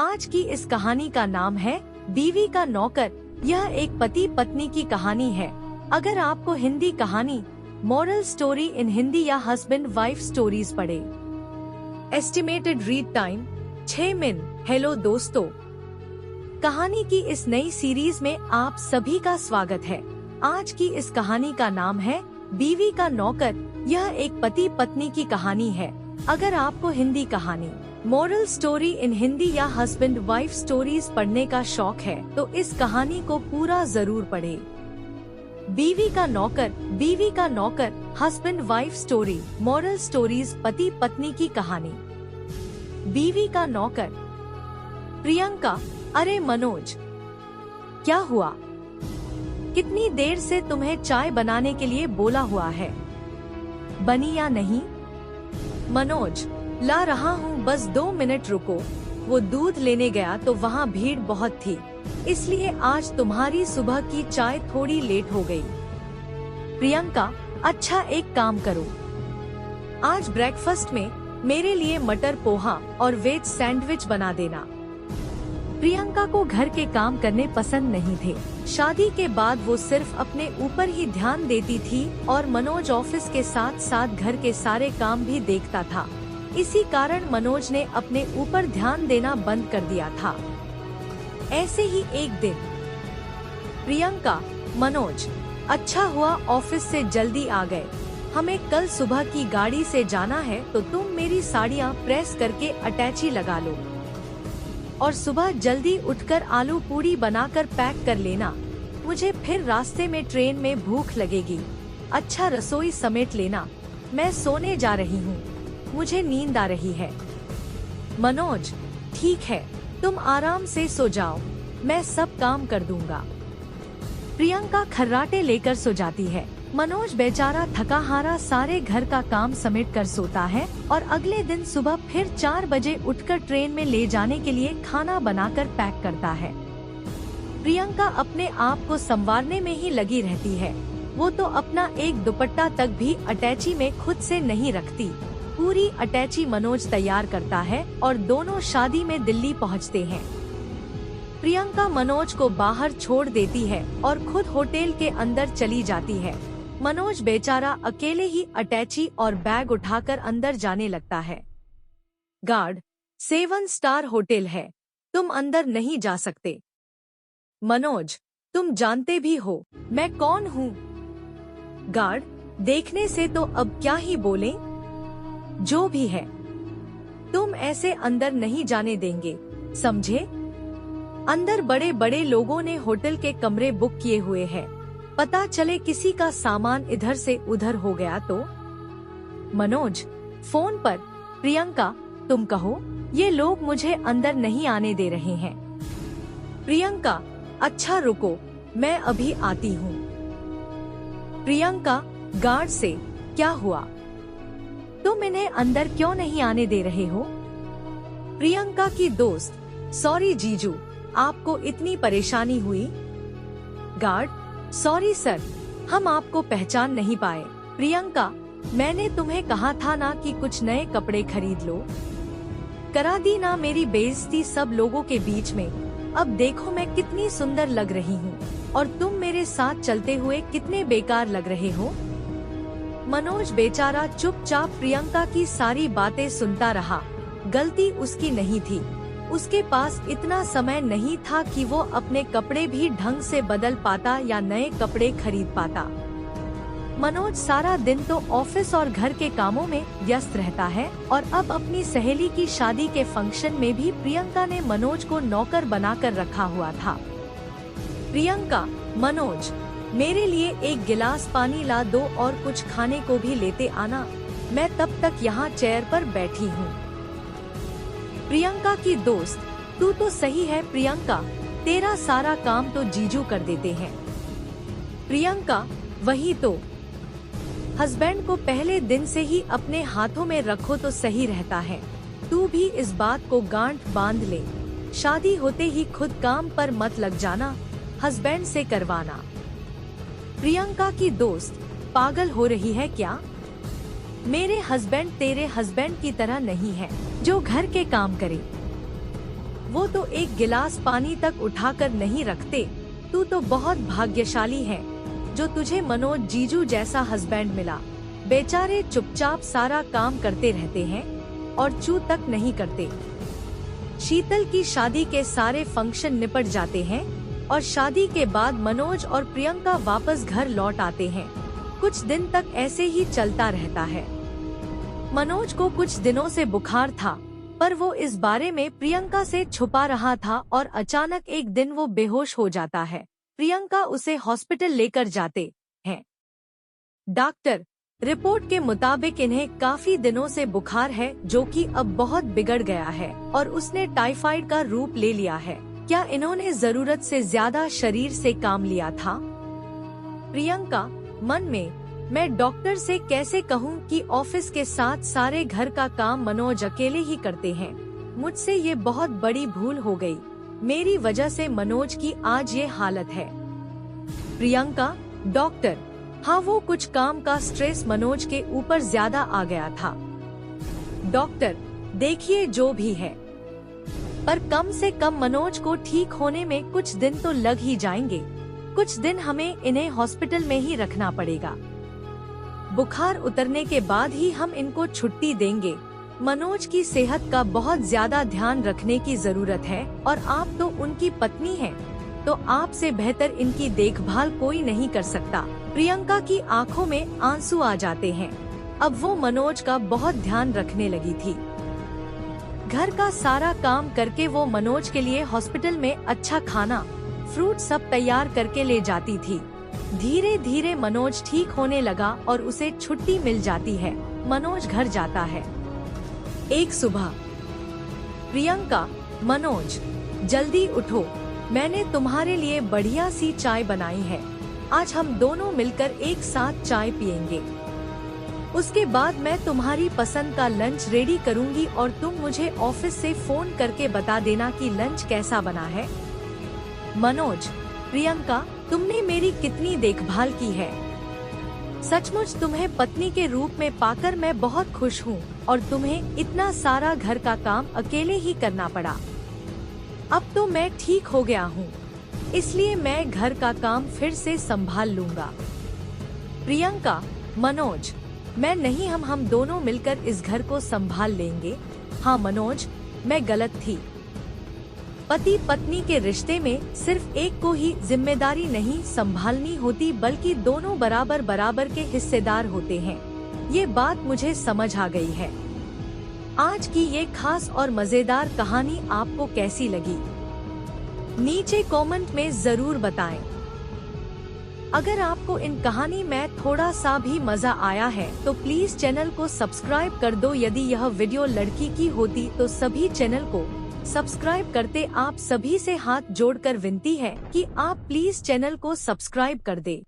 आज की इस कहानी का नाम है बीवी का नौकर। यह एक पति पत्नी की कहानी है। अगर आपको हिंदी कहानी मॉरल स्टोरी इन हिंदी या हस्बैंड वाइफ स्टोरीज पढ़े। Estimated read time 6 minute. Hello दोस्तों, कहानी की इस नई सीरीज में आप सभी का स्वागत है। आज की इस कहानी का नाम है बीवी का नौकर। यह एक पति पत्नी की कहानी है। अगर आपको हिंदी कहानी मॉरल स्टोरी इन हिंदी या हस्बैंड वाइफ स्टोरीज पढ़ने का शौक है तो इस कहानी को पूरा जरूर पढ़ें। बीवी का नौकर husband wife story moral stories पति पत्नी की कहानी। बीवी का नौकर। प्रियंका, अरे मनोज, क्या हुआ? कितनी देर से तुम्हें चाय बनाने के लिए बोला हुआ है, बनी या नहीं? मनोज, ला रहा हूँ, बस 2 मिनट रुको। वो दूध लेने गया तो वहाँ भीड़ बहुत थी, इसलिए आज तुम्हारी सुबह की चाय थोड़ी लेट हो गई। प्रियंका, अच्छा एक काम करो, आज ब्रेकफास्ट में मेरे लिए मटर पोहा और वेज सैंडविच बना देना। प्रियंका को घर के काम करने पसंद नहीं थे। शादी के बाद वो सिर्फ अपने ऊपर ही ध्यान देती थी और मनोज ऑफिस के साथ साथ घर के सारे काम भी देखता था। इसी कारण मनोज ने अपने ऊपर ध्यान देना बंद कर दिया था। ऐसे ही एक दिन प्रियंका, मनोज, अच्छा हुआ ऑफिस से जल्दी आ गए। हमें कल सुबह की गाड़ी से जाना है तो तुम मेरी साड़ियाँ प्रेस करके अटैची लगा लो और सुबह जल्दी उठकर आलू पूरी बनाकर पैक कर लेना। मुझे फिर रास्ते में ट्रेन में भूख लगेगी। अच्छा रसोई समेट लेना। मैं सोने जा रही हूँ, मुझे नींद आ रही है। मनोज, ठीक है, तुम आराम से सो जाओ, मैं सब काम कर दूंगा। प्रियंका खर्राटे लेकर सो जाती है। मनोज बेचारा थका हारा सारे घर का काम समेट कर सोता है और अगले दिन सुबह फिर 4 बजे उठकर ट्रेन में ले जाने के लिए खाना बनाकर पैक करता है। प्रियंका अपने आप को संवारने में ही लगी रहती है। वो तो अपना एक दुपट्टा तक भी अटैची में खुद से नहीं रखती। पूरी अटैची मनोज तैयार करता है और दोनों शादी में दिल्ली पहुंचते हैं। प्रियंका मनोज को बाहर छोड़ देती है और खुद होटल के अंदर चली जाती है। मनोज बेचारा अकेले ही अटैची और बैग उठाकर अंदर जाने लगता है। गार्ड, 7 स्टार होटल है, तुम अंदर नहीं जा सकते। मनोज, तुम जानते भी हो मैं कौन हूँ। गार्ड, देखने से तो अब क्या ही बोलें? जो भी है, तुम ऐसे अंदर नहीं जाने देंगे, समझे? अंदर बड़े बड़े लोगों ने होटल के कमरे बुक किए हुए हैं। पता चले किसी का सामान इधर से उधर हो गया तो? मनोज, फोन पर, प्रियंका, तुम कहो, ये लोग मुझे अंदर नहीं आने दे रहे हैं। प्रियंका, अच्छा रुको, मैं अभी आती हूँ। प्रियंका, गार्ड से, क्या हुआ? तुम इन्हें अंदर क्यों नहीं आने दे रहे हो? प्रियंका की दोस्त, सॉरी जीजू, आपको इतनी परेशानी हुई। गार्ड, सॉरी सर, हम आपको पहचान नहीं पाए। प्रियंका, मैंने तुम्हें कहा था ना कि कुछ नए कपड़े खरीद लो। करा दी ना मेरी बेइज्जती सब लोगों के बीच में। अब देखो मैं कितनी सुंदर लग रही हूँ और तुम मेरे साथ चलते हुए कितने बेकार लग रहे हो। मनोज बेचारा चुपचाप प्रियंका की सारी बातें सुनता रहा। गलती उसकी नहीं थी, उसके पास इतना समय नहीं था कि वो अपने कपड़े भी ढंग से बदल पाता या नए कपड़े खरीद पाता। मनोज सारा दिन तो ऑफिस और घर के कामों में व्यस्त रहता है और अब अपनी सहेली की शादी के फंक्शन में भी प्रियंका ने मनोज को नौकर बनाकर रखा हुआ था। प्रियंका, मनोज, मेरे लिए एक गिलास पानी ला दो और कुछ खाने को भी लेते आना, मैं तब तक यहाँ चेयर पर बैठी हूँ। प्रियंका की दोस्त, तू तो सही है प्रियंका, तेरा सारा काम तो जीजू कर देते हैं। प्रियंका, वही तो, हस्बैंड को पहले दिन से ही अपने हाथों में रखो तो सही रहता है। तू भी इस बात को गांठ बांध ले, शादी होते ही खुद काम पर मत लग जाना, हस्बैंड से करवाना। प्रियंका की दोस्त, पागल हो रही है क्या? मेरे हस्बैंड तेरे हस्बैंड की तरह नहीं है जो घर के काम करे। वो तो एक गिलास पानी तक उठाकर नहीं रखते। तू तो बहुत भाग्यशाली है जो तुझे मनोज जीजू जैसा हस्बैंड मिला। बेचारे चुपचाप सारा काम करते रहते हैं और चू तक नहीं करते। शीतल की शादी के सारे फंक्शन निपट जाते हैं और शादी के बाद मनोज और प्रियंका वापस घर लौट आते हैं। कुछ दिन तक ऐसे ही चलता रहता है। मनोज को कुछ दिनों से बुखार था, पर वो इस बारे में प्रियंका से छुपा रहा था और अचानक एक दिन वो बेहोश हो जाता है। प्रियंका उसे हॉस्पिटल लेकर जाते हैं। डॉक्टर रिपोर्ट के मुताबिक इन्हें काफी दिनों से बुखार है, जो कि अब बहुत बिगड़ गया है और उसने टाइफाइड का रूप ले लिया है। क्या इन्होंने जरूरत से ज्यादा शरीर से काम लिया था? प्रियंका मन में, मैं डॉक्टर से कैसे कहूँ कि ऑफिस के साथ सारे घर का काम मनोज अकेले ही करते हैं। मुझसे ये बहुत बड़ी भूल हो गई। मेरी वजह से मनोज की आज ये हालत है। प्रियंका डॉक्टर, हाँ वो कुछ काम का स्ट्रेस मनोज के ऊपर ज्यादा आ गया था। डॉक्टर देखिए जो भी है, पर कम से कम मनोज को ठीक होने में कुछ दिन तो लग ही जाएंगे। कुछ दिन हमें इन्हें हॉस्पिटल में ही रखना पड़ेगा। बुखार उतरने के बाद ही हम इनको छुट्टी देंगे। मनोज की सेहत का बहुत ज्यादा ध्यान रखने की जरूरत है और आप तो उनकी पत्नी हैं, तो आपसे बेहतर इनकी देखभाल कोई नहीं कर सकता। प्रियंका की आंखों में आंसू आ जाते हैं। अब वो मनोज का बहुत ध्यान रखने लगी थी। घर का सारा काम करके वो मनोज के लिए हॉस्पिटल में अच्छा खाना, फ्रूट सब तैयार करके ले जाती थी। धीरे धीरे मनोज ठीक होने लगा और उसे छुट्टी मिल जाती है। मनोज घर जाता है। एक सुबह, प्रियंका, मनोज जल्दी उठो, मैंने तुम्हारे लिए बढ़िया सी चाय बनाई है। आज हम दोनों मिलकर एक साथ चाय पियेंगे। उसके बाद मैं तुम्हारी पसंद का लंच रेडी करूंगी और तुम मुझे ऑफिस से फोन करके बता देना कि लंच कैसा बना है। मनोज, प्रियंका, तुमने मेरी कितनी देखभाल की है। सचमुच तुम्हें पत्नी के रूप में पाकर मैं बहुत खुश हूँ और तुम्हें इतना सारा घर का काम अकेले ही करना पड़ा। अब तो मैं ठीक हो गया हूँ, इसलिए मैं घर का काम फिर से संभाल लूंगा। प्रियंका, मनोज, मैं नहीं, हम दोनों मिलकर इस घर को संभाल लेंगे। हाँ मनोज, मैं गलत थी। पति पत्नी के रिश्ते में सिर्फ एक को ही जिम्मेदारी नहीं संभालनी होती, बल्कि दोनों बराबर बराबर के हिस्सेदार होते हैं। ये बात मुझे समझ आ गई है। आज की ये खास और मजेदार कहानी आपको कैसी लगी, नीचे कमेंट में जरूर बताएं। अगर आपको इन कहानी में थोड़ा सा भी मजा आया है तो प्लीज चैनल को सब्सक्राइब कर दो। यदि यह वीडियो लड़की की होती तो सभी चैनल को सब्सक्राइब करते। आप सभी से हाथ जोड़कर विनती है कि आप प्लीज चैनल को सब्सक्राइब कर दे।